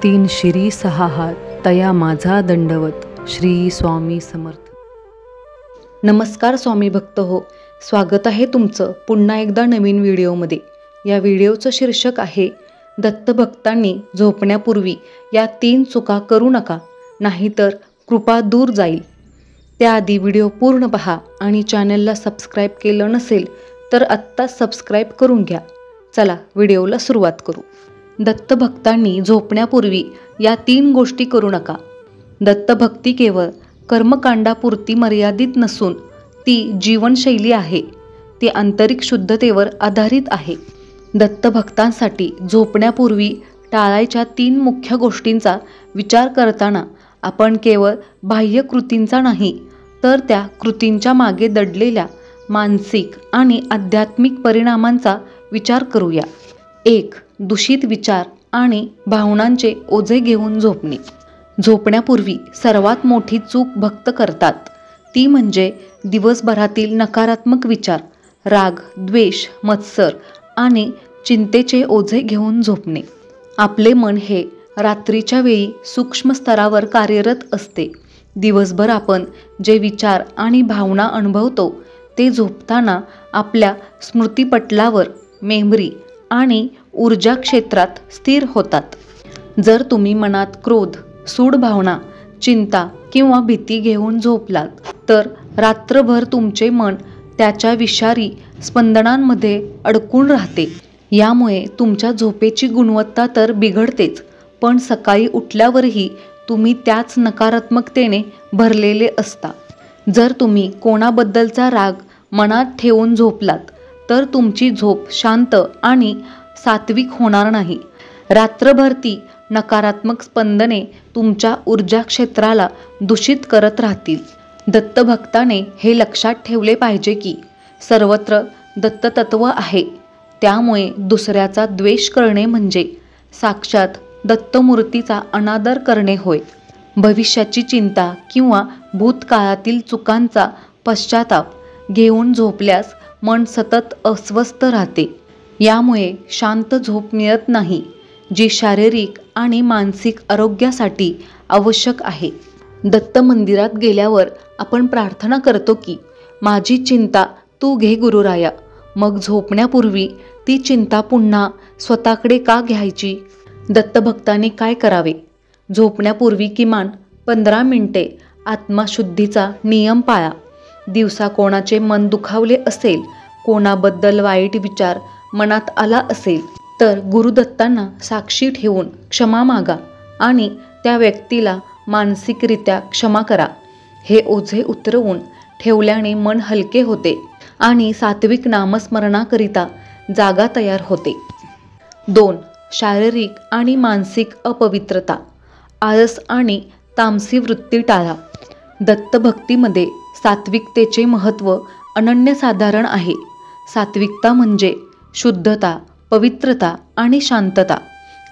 तीन शिरी सहा हात तया माझा दंडवत. श्री स्वामी समर्थ. नमस्कार स्वामी भक्त हो, स्वागत आहे तुमचं पुन्हा एकदा नवीन व्हिडिओमध्ये. या व्हिडिओचं शीर्षक आहे दत्तभक्तांनी झोपण्यापूर्वी या 3 चुका करू नका, नाहीतर कृपा दूर जाईल. त्याआधी व्हिडिओ पूर्ण पहा आणि चॅनलला सबस्क्राईब केलं नसेल तर आत्ताच सबस्क्राईब करून घ्या. चला व्हिडिओला सुरुवात करू. दत्तभक्तांनी झोपण्यापूर्वी या 3 गोष्टी करू नका. दत्तभक्ती केवळ कर्मकांडापुरती मर्यादित नसून ती जीवनशैली आहे. ती आंतरिक शुद्धतेवर आधारित आहे. दत्तभक्तांसाठी झोपण्यापूर्वी टाळायच्या 3 मुख्य गोष्टींचा विचार करताना आपण केवळ बाह्य कृतींचा नाही, तर त्या कृतींच्या मागे दडलेल्या मानसिक आणि आध्यात्मिक परिणामांचा विचार करूया. 1. दूषित विचार आणि भावनांचे ओझे घेऊन झोपणे. झोपण्यापूर्वी सर्वात मोठी चूक भक्त करतात ती म्हणजे दिवसभरातील नकारात्मक विचार, राग, द्वेष, मत्सर आणि चिंतेचे ओझे घेऊन झोपणे. आपले मन हे रात्रीच्या वेळी सूक्ष्म स्तरावर कार्यरत असते. दिवसभर आपण जे विचार आणि भावना अनुभवतो ते झोपताना आपल्या स्मृतीपटलावर, मेमरी आणि ऊर्जा क्षेत्रात स्थिर होतात. जर तुम्ही मनात क्रोध, सूड भावना, चिंता किंवा भीती घेऊन झोपलात तर रात्रभर तुमचे मन त्याच्या विषारी स्पंदनांमध्ये अडकून राहते. यामुळे तुमच्या झोपेची गुणवत्ता तर बिघडतेच, पण सकाळी उठल्यावरही तुम्ही त्याच नकारात्मकतेने भरलेले असता. जर तुम्ही कोणाबद्दलचा राग मनात ठेवून झोपलात तर तुमची झोप शांत आणि सात्विक होणार नाही. रात्रभर ती नकारात्मक स्पंदने तुमच्या ऊर्जा क्षेत्राला दूषित करत राहतील. दत्तभक्ताने हे लक्षात ठेवले पाहिजे की सर्वत्र दत्ततत्व आहे. त्यामुळे दुसऱ्याचा द्वेष करणे म्हणजे साक्षात दत्तमूर्तीचा अनादर करणे होय. भविष्याची चिंता किंवा भूतकाळातील चुकांचा पश्चाताप घेऊन झोपल्यास मन सतत अस्वस्थ राहते. यामुळे शांत झोप मिळत नाही, जी शारीरिक आणि मानसिक आरोग्यासाठी आवश्यक आहे. दत्त मंदिरात गेल्यावर आपण प्रार्थना करतो की माझी चिंता तू घे गुरुराया. मग झोपण्यापूर्वी ती चिंता पुन्हा स्वतःकडे का घ्यायची? दत्तभक्तांनी काय करावे? झोपण्यापूर्वी किमान 15 मिनिटे आत्मशुद्धीचा नियम पाळा. दिवसा कोणाचे मन दुखावले असेल, कोणाबद्दल वाईट विचार मनात आला असेल तर गुरुदत्तांना साक्षी ठेवून क्षमा मागा आणि त्या व्यक्तीला मानसिकरित्या क्षमा करा. हे ओझे उतरवून ठेवल्याने मन हलके होते आणि सात्विक नामस्मरणाकरिता जागा तयार होते. 2. शारीरिक आणि मानसिक अपवित्रता. आळस आणि तामसी वृत्ती टाळा. दत्तभक्तीमध्ये सात्विकतेचे महत्त्व अनन्यसाधारण आहे. सात्विकता म्हणजे शुद्धता, पवित्रता आणि शांतता.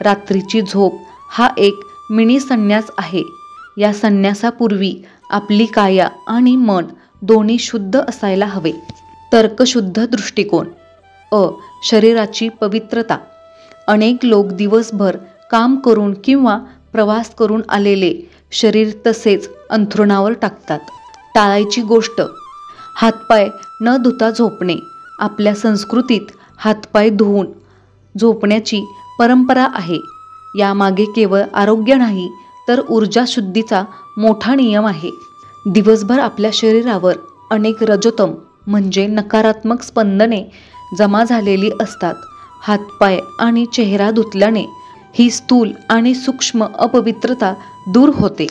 रात्रीची झोप हा एक मिनी संन्यास आहे. या संन्यासापूर्वी आपली काया आणि मन दोन्ही शुद्ध असायला हवे. तर्कशुद्ध दृष्टिकोन. शरीराची पवित्रता. अनेक लोक दिवसभर काम करून किंवा प्रवास करून आलेले शरीर तसेच अंथरुणावर टाकतात. टाळायची गोष्ट हातपाय न धुता झोपणे. आपल्या संस्कृतीत हातपाय धुवून झोपण्याची परंपरा आहे. यामागे केवळ आरोग्य नाही तर ऊर्जा शुद्धीचा मोठा नियम आहे. दिवसभर आपल्या शरीरावर अनेक रजोतम म्हणजे नकारात्मक स्पंदने जमा झालेली असतात. हातपाय आणि चेहरा धुतल्याने ही स्थूल आणि सूक्ष्म अपवित्रता दूर होते.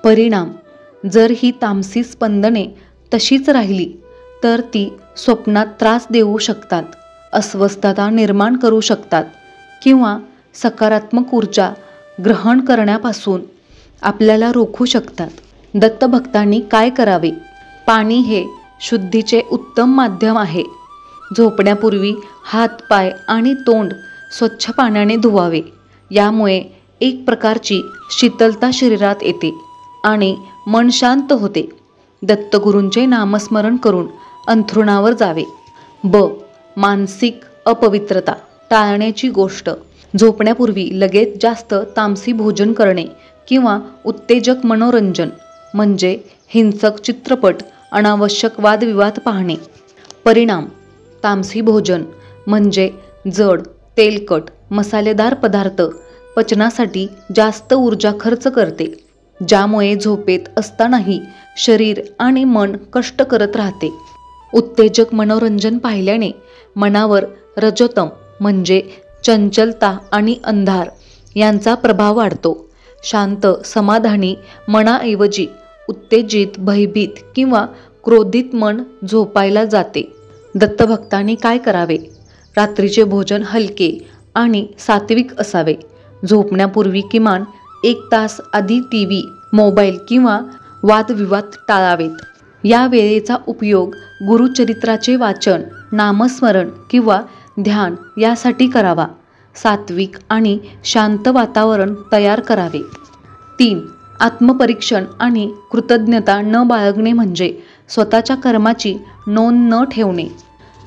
परिणाम: जर ही तामसी स्पंदने तशीच राहिली तर ती स्वप्नात त्रास देऊ शकतात, अस्वस्थता निर्माण करू शकतात किंवा सकारात्मक ऊर्जा ग्रहण करण्यापासून आपल्याला रोखू शकतात. दत्तभक्तांनी काय करावे? पाणी हे शुद्धीचे उत्तम माध्यम आहे. झोपण्यापूर्वी हात, पाय आणि तोंड स्वच्छ पाण्याने धुवावे. यामुळे एक प्रकारची शीतलता शरीरात येते आणि मन शांत होते. दत्तगुरूंचे नामस्मरण करून अंथरुणावर जावे. मानसिक अपवित्रता टाळण्याची गोष्ट. झोपण्यापूर्वी लगेच जास्त तामसी भोजन करणे किंवा उत्तेजक मनोरंजन म्हणजे हिंसक चित्रपट, अनावश्यक वादविवाद पाहणे. परिणाम: तामसी भोजन म्हणजे जड, तेलकट, मसालेदार पदार्थ पचनासाठी जास्त ऊर्जा खर्च करते, ज्यामुळे झोपेत असतानाही शरीर आणि मन कष्ट करत राहते. उत्तेजक मनोरंजन पाहिल्याने मनावर रजोतम म्हणजे चंचलता आणि अंधार यांचा प्रभाव वाढतो. शांत, समाधानी मनाऐवजी उत्तेजित, भयभीत किंवा क्रोधित मन झोपायला जाते. दत्तभक्तांनी काय करावे? रात्रीचे भोजन हलके आणि सात्विक असावे. झोपण्यापूर्वी किमान 1 तास आधी टीव्ही, मोबाईल किंवा वादविवाद टाळावेत. या वेळेचा उपयोग गुरुचरित्राचे वाचन, नामस्मरण किंवा ध्यान यासाठी करावा. सात्विक आणि शांत वातावरण तयार करावे. 3. आत्मपरीक्षण आणि कृतज्ञता न बाळगणे म्हणजे स्वतःच्या कर्माची नोंद न ठेवणे.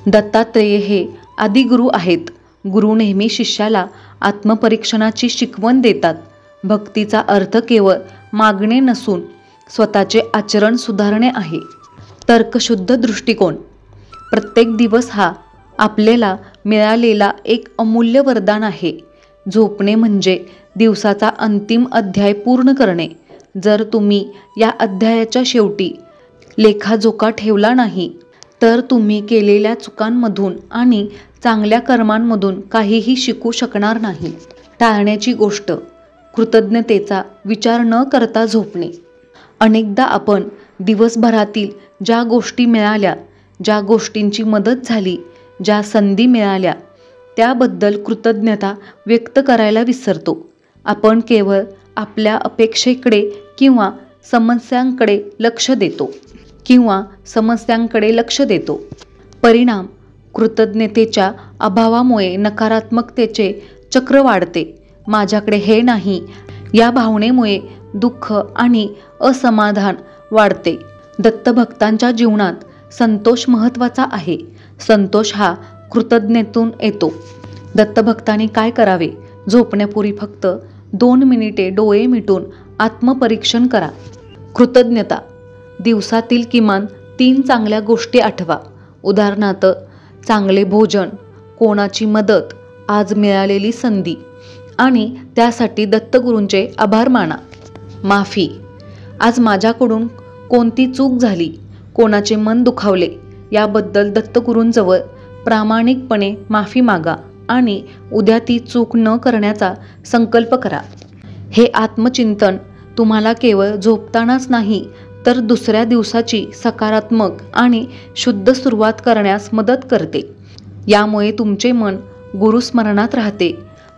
दत्तात्रेय हे आदिगुरू आहेत. गुरु नेहमी शिष्याला आत्मपरीक्षणाची शिकवण देतात. भक्तीचा अर्थ केवळ मागणे नसून स्वतःचे आचरण सुधारणे आहे. तर्कशुद्ध दृष्टिकोन: प्रत्येक दिवस हा आपल्याला मिळालेला एक अमूल्य वरदान आहे. झोपणे म्हणजे दिवसाचा अंतिम अध्याय पूर्ण करणे. जर तुम्ही या अध्यायाच्या शेवटी लेखाजोखा ठेवला नाही तर तुम्ही केलेल्या चुकांमधून आणि चांगल्या कर्मांमधून काहीही शिकू शकणार नाही. टाळण्याची गोष्ट: कृतज्ञतेचा विचार न करता झोपणे. अनेकदा आपण दिवसभरातील ज्या गोष्टी मिळाल्या, ज्या गोष्टींची मदत झाली, ज्या संधी मिळाल्या त्याबद्दल कृतज्ञता व्यक्त करायला विसरतो. आपण केवळ आपल्या अपेक्षेकडे किंवा समस्यांकडे लक्ष देतो. परिणाम: कृतज्ञतेच्या अभावामुळे नकारात्मकतेचे चक्र वाढते. माझ्याकडे हे नाही या भावनेमुळे दुःख आणि असमाधान वाढते. दत्तभक्तांच्या जीवनात संतोष महत्त्वाचा आहे. संतोष हा कृतज्ञतेतून येतो. दत्तभक्तांनी काय करावे? झोपण्यापूर्वी फक्त 2 मिनिटे डोळे मिटून आत्मपरीक्षण करा. कृतज्ञता: दिवसातील किमान 3 चांगल्या गोष्टी आठवा. उदाहरणार्थ, चांगले भोजन, कोणाची मदत, आज मिळालेली संधी आणि त्यासाठी दत्तगुरूंचे आभार माना. माफी: आज माझ्याकडून कोणती चूक झाली, कोणाचे मन दुखावले याबद्दल दत्तगुरूंजवळ प्रामाणिकपणे माफी मागा आणि उद्या ती चूक न करण्याचा संकल्प करा. हे आत्मचिंतन तुम्हाला केवळ झोपतानाच नाही तर दुसऱ्या दिवसाची सकारात्मक आणि शुद्ध सुरुवात करण्यास मदत करते. यामुळे तुमचे मन गुरुस्मरणात राहते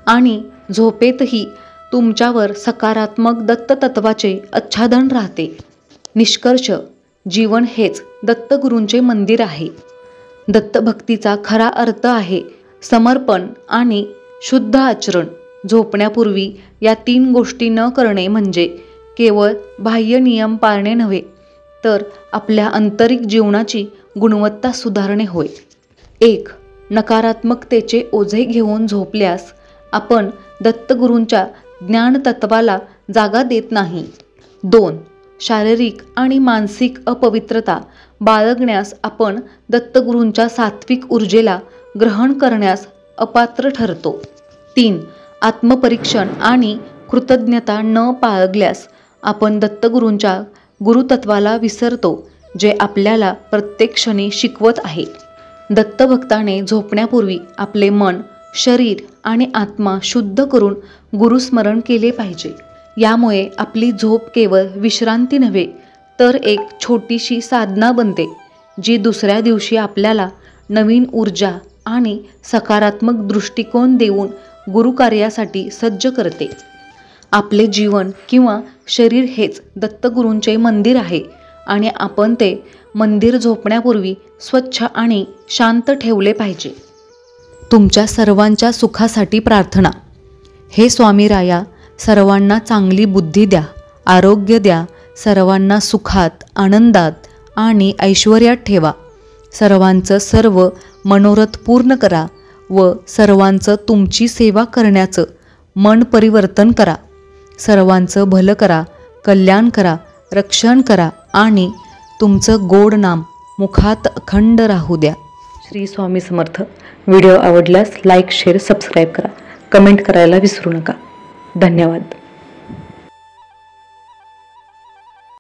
आणि झोपेतही तुमच्यावर सकारात्मक दत्ततत्वाचे आच्छादन राहते. निष्कर्ष: जीवन हेच दत्तगुरूंचे मंदिर आहे. दत्तभक्तीचा खरा अर्थ आहे समर्पण आणि शुद्ध आचरण. झोपण्यापूर्वी या 3 गोष्टी न करणे म्हणजे केवळ बाह्य नियम पाळणे नव्हे तर आपल्या आंतरिक जीवनाची गुणवत्ता सुधारणे होय. 1. नकारात्मकतेचे ओझे घेऊन झोपल्यास आपण दत्तगुरूंच्या ज्ञानतत्वाला जागा देत नाही. 2. शारीरिक आणि मानसिक अपवित्रता बाळगण्यास आपण दत्तगुरूंच्या सात्विक ऊर्जेला ग्रहण करण्यास अपात्र ठरतो. 3. आत्मपरीक्षण आणि कृतज्ञता न बाळगल्यास आपण दत्तगुरूंच्या गुरुतत्वाला विसरतो, जे आपल्याला प्रत्येक क्षणी शिकवत आहे. दत्तभक्ताने झोपण्यापूर्वी आपले मन, शरीर आणि आत्मा शुद्ध करून गुरुस्मरण केले पाहिजे. यामुळे आपली झोप केवळ विश्रांती नव्हे तर एक छोटीशी साधना बनते, जी दुसऱ्या दिवशी आपल्याला नवीन ऊर्जा आणि सकारात्मक दृष्टिकोन देऊन गुरुकार्यासाठी सज्ज करते. आपले जीवन किंवा शरीर हेच दत्तगुरूंचे मंदिर आहे आणि आपण ते मंदिर झोपण्यापूर्वी स्वच्छ आणि शांत ठेवले पाहिजे. तुमच्या सर्वांच्या सुखासाठी प्रार्थना. हे स्वामी राया, सर्वांना चांगली बुद्धी द्या, आरोग्य द्या, सर्वांना सुखात, आनंदात आणि ऐश्वर्यात ठेवा. सर्वांचं सर्व मनोरथ पूर्ण करा. व सर्वांचं तुमची सेवा करण्याचं मन परिवर्तन करा. सर्वांचं भलं करा, कल्याण करा, रक्षण करा आणि तुमचं गोड नाम मुखात अखंड राहू द्या. श्री स्वामी समर्थ. व्हिडिओ आवडल्यास लाईक, शेअर, सबस्क्राईब करा. कमेंट करायला विसरू नका. धन्यवाद.